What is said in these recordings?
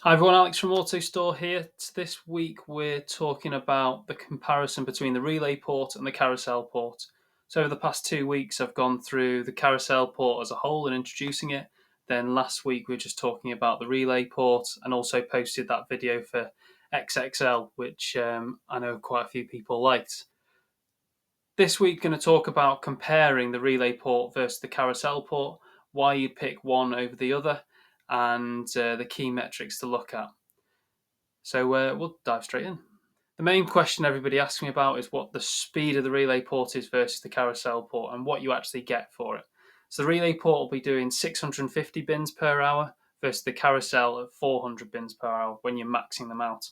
Hi everyone, Alex from AutoStore here. This week we're talking about the comparison between the Relay port and the Carousel port. So over the past 2 weeks I've gone through the Carousel port as a whole and introducing it. Then last week we were just talking about the Relay port and also posted that video for XXL, which I know quite a few people liked. This week going to talk about comparing the Relay port versus the Carousel port, why you pick one over the other, and the key metrics to look at. So we'll dive straight in. The main question everybody asks me about is what the speed of the Relay port is versus the Carousel port and what you actually get for it. So the Relay port will be doing 650 bins per hour versus the Carousel at 400 bins per hour when you're maxing them out.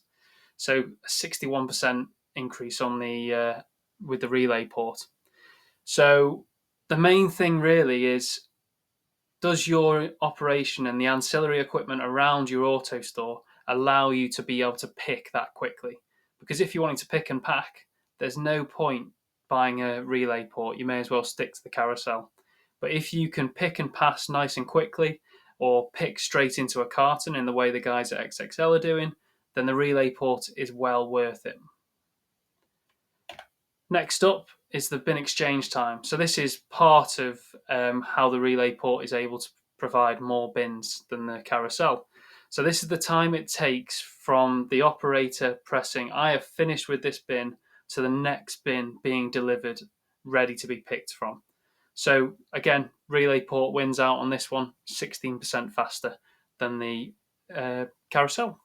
So a 61% increase on the with the Relay port. So the main thing really is, does your operation and the ancillary equipment around your auto store allow you to be able to pick that quickly? Because if you're wanting to pick and pack, there's no point buying a Relay port. You may as well stick to the Carousel. But if you can pick and pass nice and quickly, or pick straight into a carton in the way the guys at XXL are doing, then the Relay port is well worth it. Next up is the bin exchange time. So this is part of how the Relay port is able to provide more bins than the Carousel. So this is the time it takes from the operator pressing "I have finished with this bin" to the next bin being delivered, ready to be picked from. So again, Relay port wins out on this one, 16% faster than the Carousel.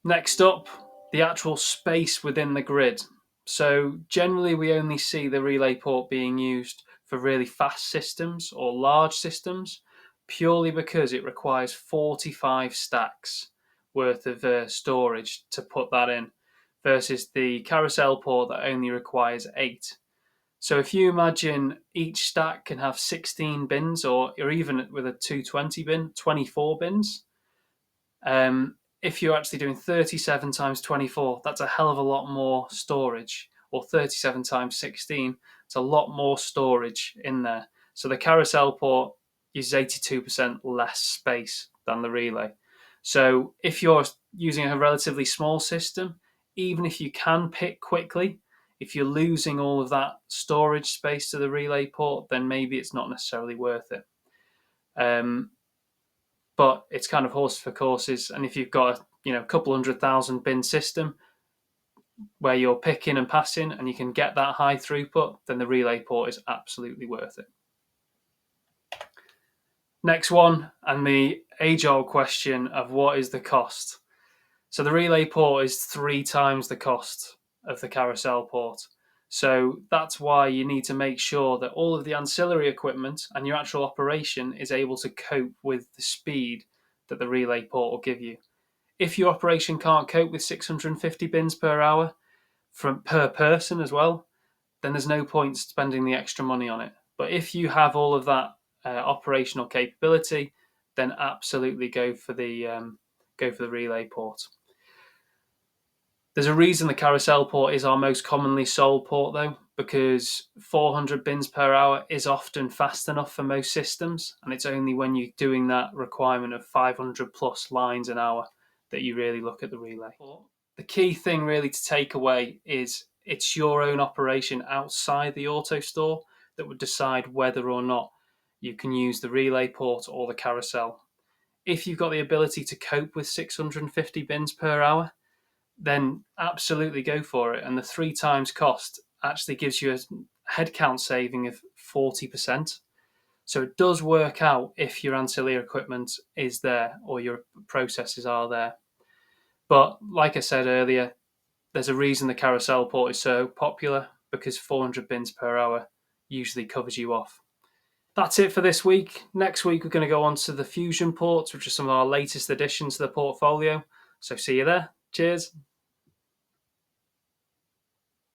Next up, the actual space within the grid. So generally we only see the Relay port being used for really fast systems or large systems, purely because it requires 45 stacks worth of storage to put that in, versus the Carousel port that only requires 8. So if you imagine each stack can have 16 bins, or even with a 220 bin, 24 bins. If you're actually doing 37 times 24, that's a hell of a lot more storage, or 37 times 16, it's a lot more storage in there. So the Carousel port uses 82% less space than the Relay. So if you're using a relatively small system, even if you can pick quickly, if you're losing all of that storage space to the Relay port, then maybe it's not necessarily worth it. But it's kind of horses for courses. And if you've got a couple 100,000 bin system where you're picking and passing and you can get that high throughput, then the Relay port is absolutely worth it. Next one, and the age-old question of what is the cost. So the Relay port is 3 times the cost of the Carousel port. So that's why you need to make sure that all of the ancillary equipment and your actual operation is able to cope with the speed that the Relay port will give you. If your operation can't cope with 650 bins per hour per person as well, then there's no point spending the extra money on it. But if you have all of that operational capability, then absolutely go for the Relay port. There's a reason the Carousel port is our most commonly sold port, though, because 400 bins per hour is often fast enough for most systems, and it's only when you're doing that requirement of 500 plus lines an hour that you really look at the Relay. The key thing really to take away is it's your own operation outside the auto store that would decide whether or not you can use the Relay port or the Carousel. If you've got the ability to cope with 650 bins per hour, then absolutely go for it. And the 3 times cost actually gives you a headcount saving of 40%. So it does work out if your ancillary equipment is there or your processes are there. But like I said earlier, there's a reason the Carousel port is so popular, because 400 bins per hour usually covers you off. That's it for this week. Next week, we're going to go on to the Fusion ports, which are some of our latest additions to the portfolio. So see you there. Cheers.